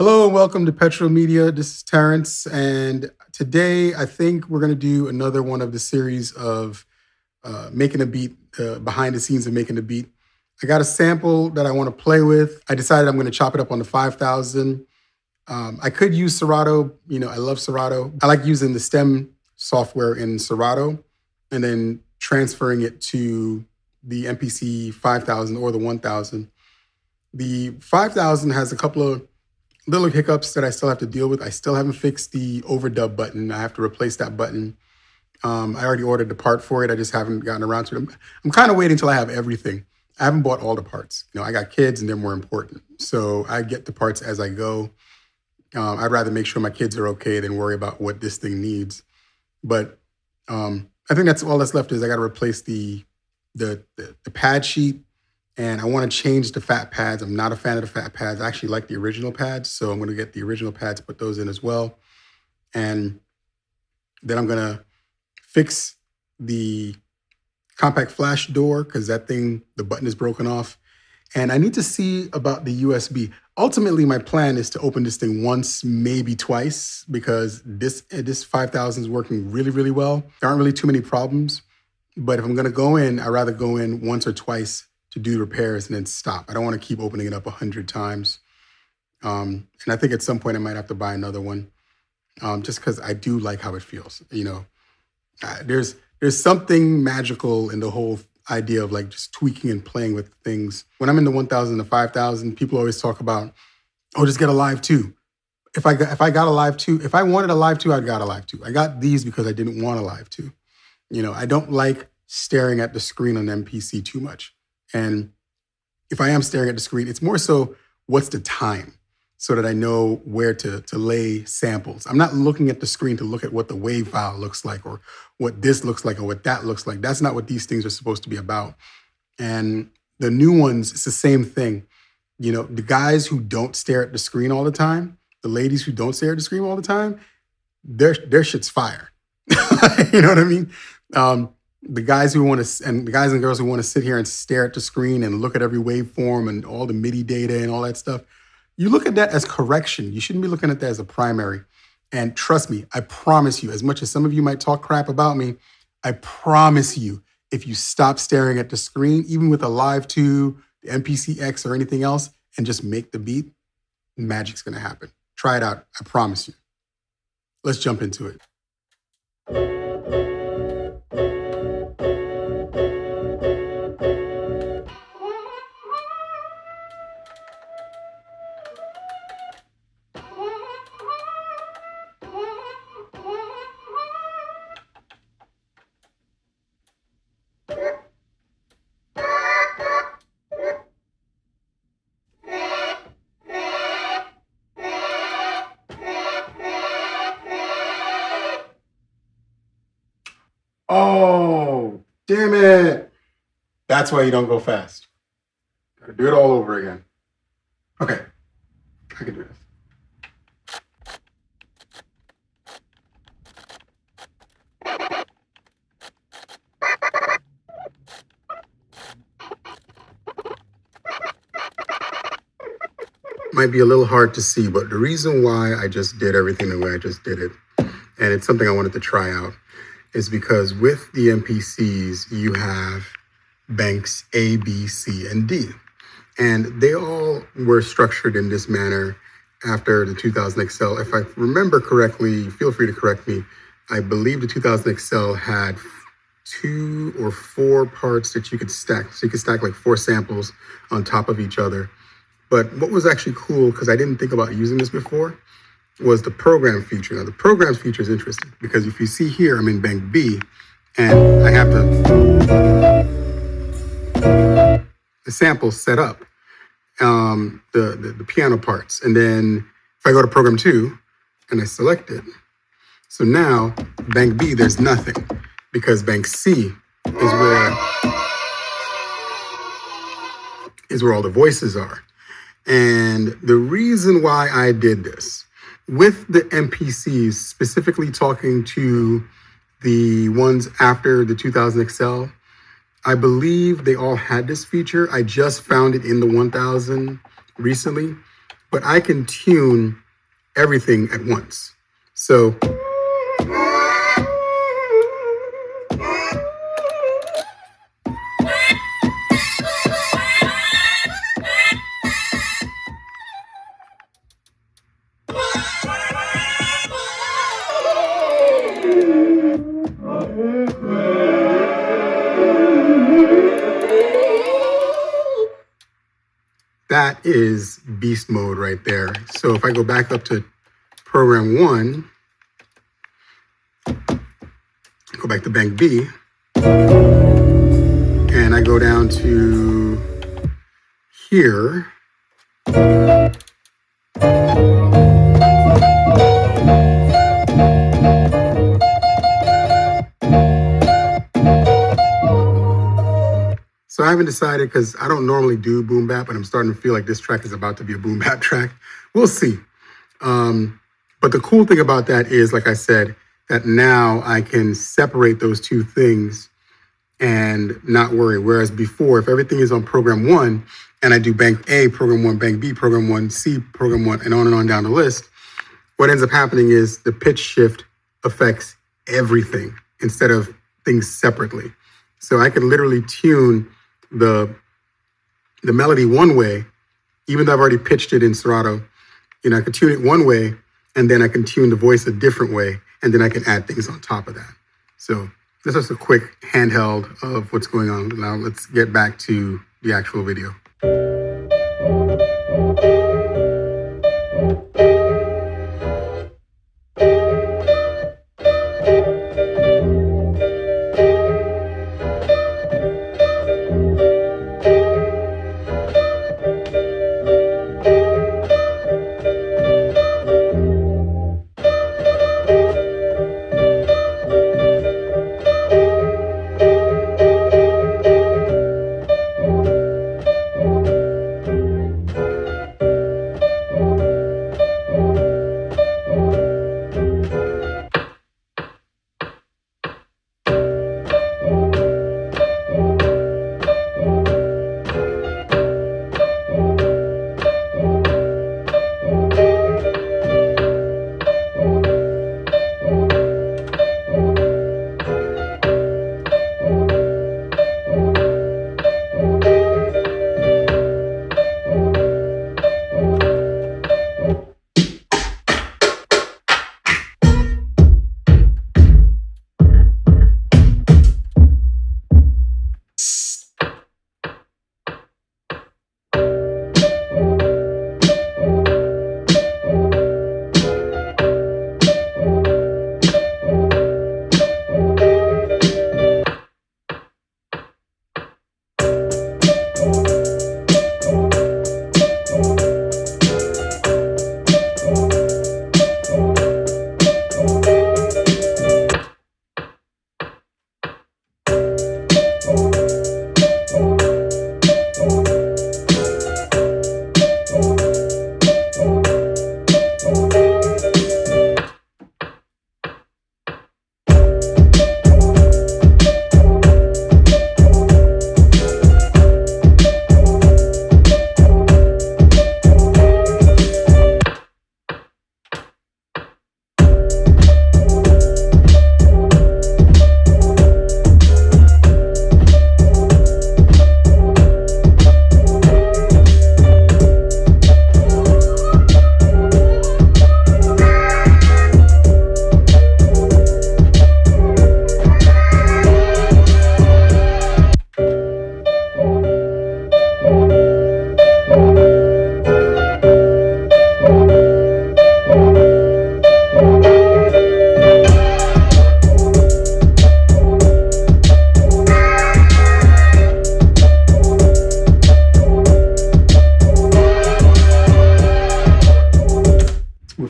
Hello and welcome to Petro Media. This is Terrence, and today I think we're going to do another one of the series of making a beat, behind the scenes of making a beat. I got a sample that I want to play with. I decided I'm going to chop it up on the 5000. I could use Serato. I love Serato. I like using the stem software in Serato and then transferring it to the MPC 5000 or the 1000. The 5000 has a couple of little hiccups that I still have to deal with. I still haven't fixed the overdub button. I have to replace that button. I already ordered the part for it. I just haven't gotten around to it. I'm kind of waiting until I have everything. I haven't bought all the parts. I got kids and they're more important. So I get the parts as I go. I'd rather make sure my kids are okay than worry about what this thing needs. But I think that's all that's left is I got to replace the pad sheet. And I want to change the fat pads. I'm not a fan of the fat pads. I actually like the original pads. So I'm going to get the original pads, put those in as well. And then I'm going to fix the compact flash door because that thing, the button is broken off. And I need to see about the USB. Ultimately, my plan is to open this thing once, maybe twice, because this 5000 is working really, really well. There aren't really too many problems. But if I'm going to go in, I'd rather go in once or twice to do repairs and then stop. I don't want to keep opening it up 100 times. And I think at some point I might have to buy another one just because I do like how it feels. There's something magical in the whole idea of like just tweaking and playing with things. When I'm in the 1000 to 5000, people always talk about, oh, just get a Live 2. If I got a Live 2, if I wanted a Live 2, I got a Live 2. I got these because I didn't want a Live 2. I don't like staring at the screen on MPC too much. And if I am staring at the screen, it's more so what's the time so that I know where to lay samples. I'm not looking at the screen to look at what the wave file looks like or what this looks like or what that looks like. That's not what these things are supposed to be about. And the new ones, it's the same thing. The guys who don't stare at the screen all the time, the ladies who don't stare at the screen all the time, their shit's fire. You know what I mean? The guys and girls who want to sit here and stare at the screen and look at every waveform and all the MIDI data and all that stuff, you look at that as correction. You shouldn't be looking at that as a primary. And trust me, I promise you, as much as some of you might talk crap about me, I promise you, if you stop staring at the screen, even with a Live 2, the MPC X or anything else, and just make the beat, magic's gonna happen. Try it out, I promise you. Let's jump into it. Oh, damn it. That's why you don't go fast. Gotta do it all over again. Okay, I can do this. Might be a little hard to see, but the reason why I just did everything the way I just did it, and it's something I wanted to try out, is because with the MPCs, you have banks A, B, C, and D. And they all were structured in this manner after the 2000 XL. If I remember correctly, feel free to correct me, I believe the 2000 XL had 2 or 4 parts that you could stack. So you could stack like 4 samples on top of each other. But what was actually cool, because I didn't think about using this before, was the program feature. Now, the programs feature is interesting because if you see here, I'm in bank B, and I have the sample set up, the piano parts. And then if I go to program 2 and I select it, so now bank B, there's nothing because bank C is where all the voices are. And the reason why I did this, with the MPCs, specifically talking to the ones after the 2000 XL, I believe they all had this feature. I just found it in the 1000 recently. but I can tune everything at once. So that is beast mode right there. So if I go back up to program 1, go back to bank B, and I go down to here, so I haven't decided, because I don't normally do boom bap, and I'm starting to feel like this track is about to be a boom bap track. We'll see. But the cool thing about that is, like I said, that now I can separate those two things and not worry. Whereas before, if everything is on program 1 and I do bank A, program 1, bank B, program 1, C, program 1, and on down the list, what ends up happening is the pitch shift affects everything instead of things separately. So I can literally tune the melody one way, even though I've already pitched it in Serato. I can tune it one way, and then I can tune the voice a different way, and then I can add things on top of that. So this is a quick handheld of what's going on. Now let's get back to the actual video.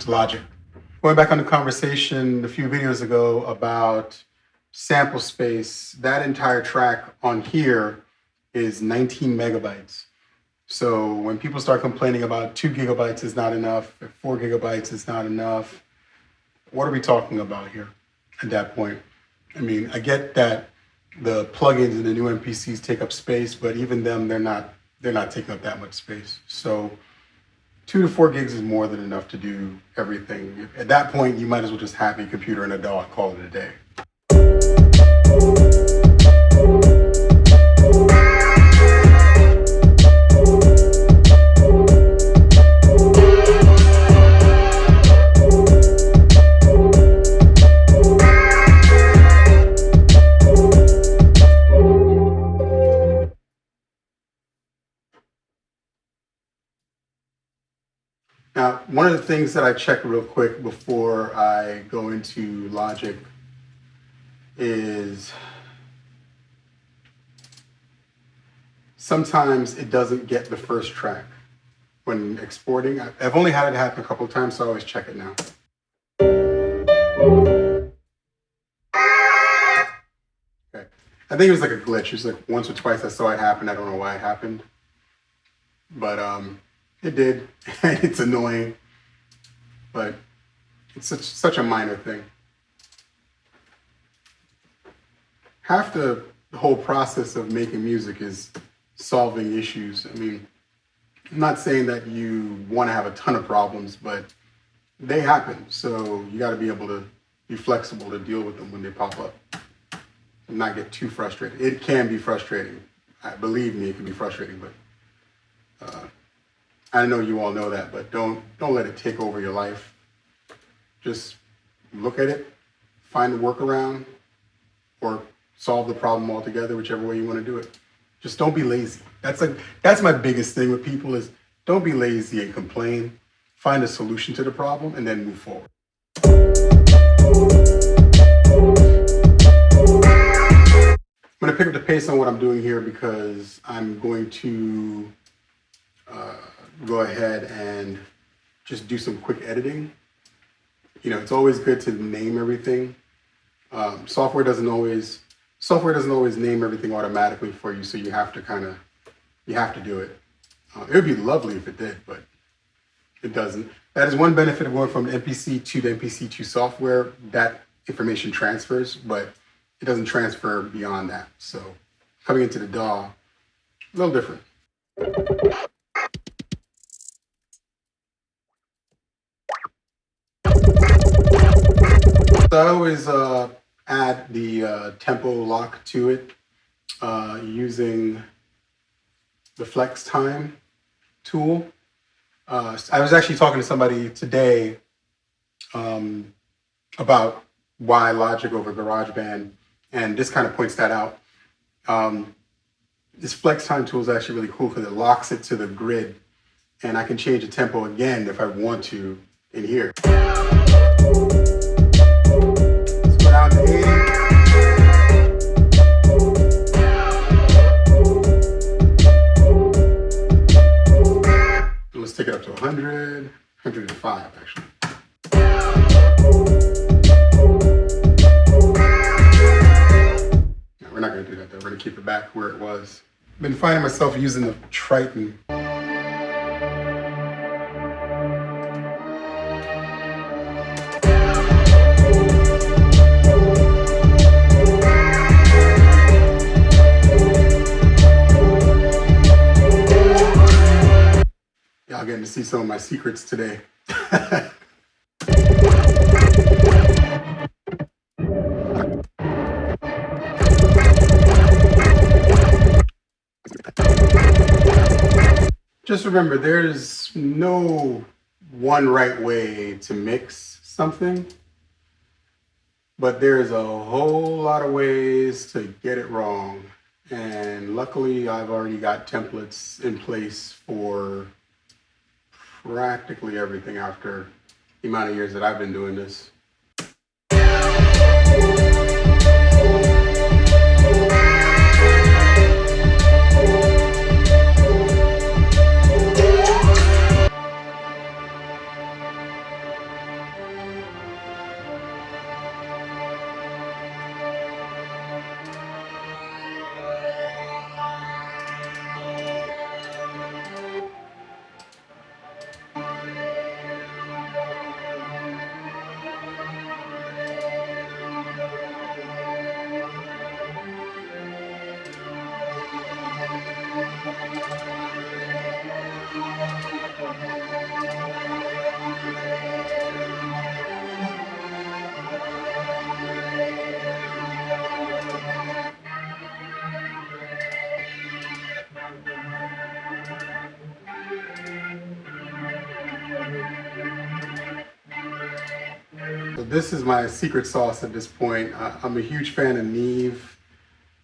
Logic. Going back on the conversation a few videos ago about sample space, that entire track on here is 19 megabytes. So when people start complaining about 2 gigabytes is not enough, 4 gigabytes is not enough, what are we talking about here at that point? I mean, I get that the plugins in the new MPCs take up space, but even them, they're not taking up that much space. So 2 to 4 gigs is more than enough to do everything. At that point, you might as well just have a computer and a DAW and call it a day. Now, one of the things that I check real quick before I go into Logic is sometimes it doesn't get the first track when exporting. I've only had it happen a couple of times, so I always check it now. Okay. I think it was like a glitch. It's like once or twice I saw it happen. I don't know why it happened, but it did. It's annoying, but it's such a minor thing. Half the whole process of making music is solving issues. I mean, I'm not saying that you want to have a ton of problems, but they happen. So you got to be able to be flexible to deal with them when they pop up and not get too frustrated. It can be frustrating. Believe me, it can be frustrating, but I know you all know that, but don't let it take over your life. Just look at it, find a workaround, or solve the problem altogether, whichever way you want to do it. Just don't be lazy. That's my biggest thing with people is don't be lazy and complain. Find a solution to the problem and then move forward. I'm going to pick up the pace on what I'm doing here because I'm going to go ahead and just do some quick editing. You know, it's always good to name everything. Software doesn't always name everything automatically for you, so you have to do it. It would be lovely if it did, but it doesn't. That is one benefit of going from MPC to the MPC2 software. That information transfers, but it doesn't transfer beyond that. So coming into the DAW, a little different. So I always add the tempo lock to it using the flex time tool. I was actually talking to somebody today about why Logic over GarageBand, and this kind of points that out. This flex time tool is actually really cool because it locks it to the grid, and I can change the tempo again if I want to in here. Let's go down to 80. Let's take it up to 100, 105 actually. No, we're not going to do that though. We're going to keep it back where it was. I've been finding myself using the Triton. Y'all getting to see some of my secrets today. Just remember, there's no one right way to mix something, but there's a whole lot of ways to get it wrong. And luckily, I've already got templates in place for practically everything after the amount of years that I've been doing this. this is my secret sauce at this point. I'm a huge fan of Neve.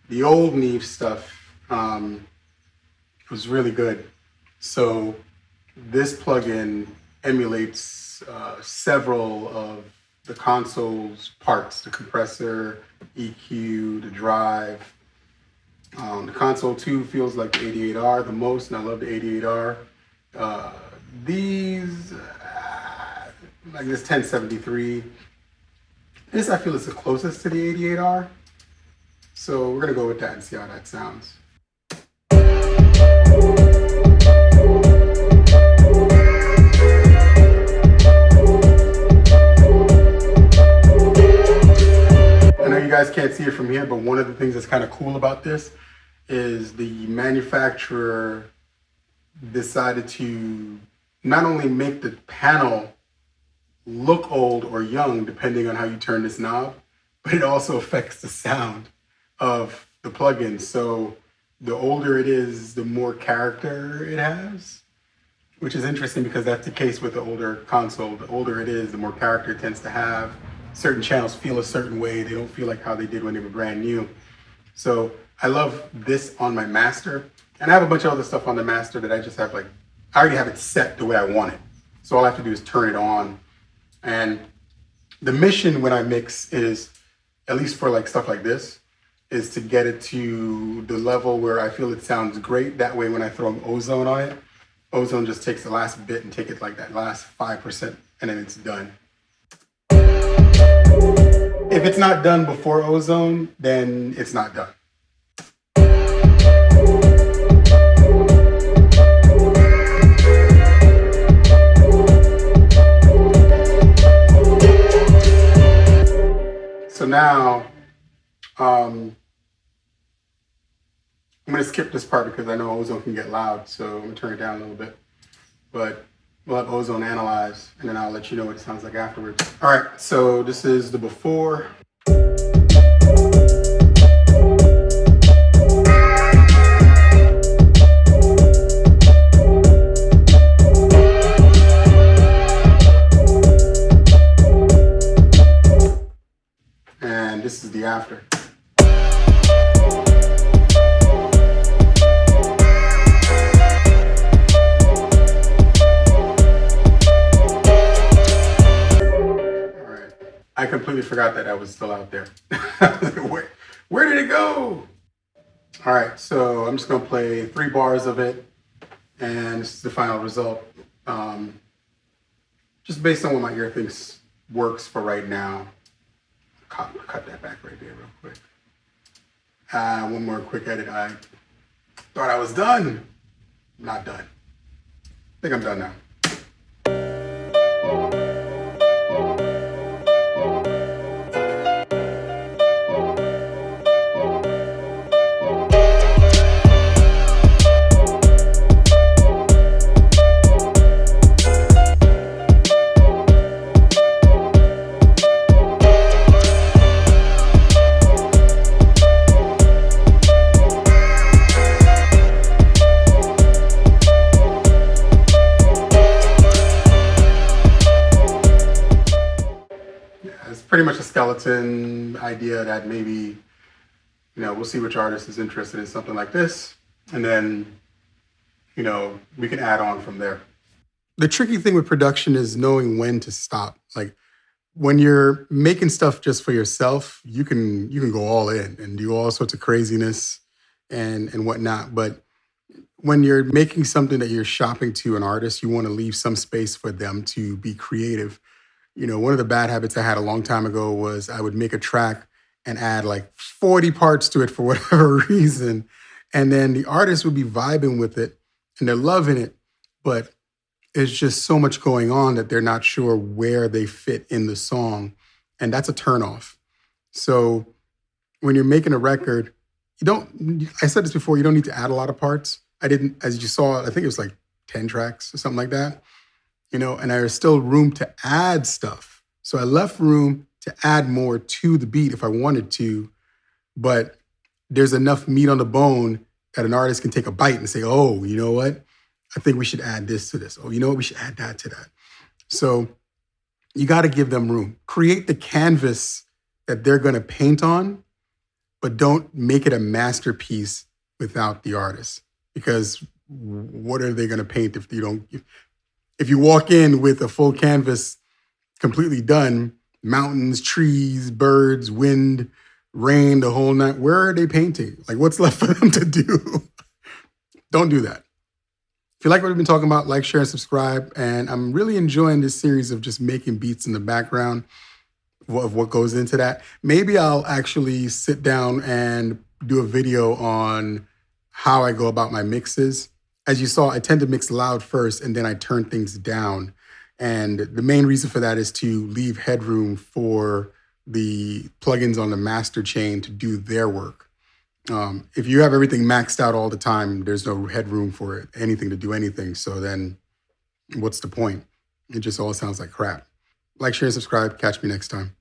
The old Neve stuff was really good. So this plugin emulates several of the console's parts, the compressor, EQ, the drive. The console too feels like the 88R the most, and I love the 88R. These, like this 1073, this I feel is the closest to the 88R. So we're gonna go with that and see how that sounds. I know you guys can't see it from here, but one of the things that's kind of cool about this is the manufacturer decided to not only make the panel look old or young, depending on how you turn this knob, but it also affects the sound of the plugin. So the older it is, the more character it has, which is interesting because that's the case with the older console. The older it is, the more character it tends to have. Certain channels feel a certain way. They don't feel like how they did when they were brand new. So I love this on my master. And I have a bunch of other stuff on the master that I just have I already have it set the way I want it. So all I have to do is turn it on. And the mission when I mix is, at least for stuff like this, is to get it to the level where I feel it sounds great. That way when I throw ozone on it, ozone just takes the last bit and take it like that last 5% and then it's done. If it's not done before ozone, then it's not done. So now, I'm gonna skip this part because I know ozone can get loud, so I'm gonna turn it down a little bit. But we'll have ozone analyze, and then I'll let you know what it sounds like afterwards. All right, so this is the before. And this is the after. I completely forgot that was still out there. Where did it go? All right, so I'm just gonna play 3 bars of it, and this is the final result. Just based on what my ear thinks works for right now. Cut that back right there real quick. One more quick edit. I thought I was done. Not done. I think I'm done now. Pretty much a skeleton idea that maybe, we'll see which artist is interested in something like this. And then, we can add on from there. The tricky thing with production is knowing when to stop. Like when you're making stuff just for yourself, you can go all in and do all sorts of craziness and whatnot. But when you're making something that you're shopping to an artist, you want to leave some space for them to be creative. One of the bad habits I had a long time ago was I would make a track and add 40 parts to it for whatever reason. And then the artist would be vibing with it and they're loving it, but there's just so much going on that they're not sure where they fit in the song. And that's a turnoff. So when you're making a record, I said this before, you don't need to add a lot of parts. I didn't, as you saw, I think it was 10 tracks or something like that. And there's still room to add stuff. So I left room to add more to the beat if I wanted to, but there's enough meat on the bone that an artist can take a bite and say, oh, you know what? I think we should add this to this. Oh, you know what? We should add that to that. So You got to give them room. Create the canvas that they're going to paint on, but don't make it a masterpiece without the artist. Because what are they going to paint if you don't? If you walk in with a full canvas completely done, mountains, trees, birds, wind, rain, the whole night, where are they painting? Like, what's left for them to do? Don't do that. If you like what we've been talking about, like, share, and subscribe. And I'm really enjoying this series of just making beats in the background of what goes into that. Maybe I'll actually sit down and do a video on how I go about my mixes. As you saw, I tend to mix loud first and then I turn things down. And the main reason for that is to leave headroom for the plugins on the master chain to do their work. If you have everything maxed out all the time, there's no headroom for anything to do anything. So then what's the point? It just all sounds like crap. Like, share, and subscribe. Catch me next time.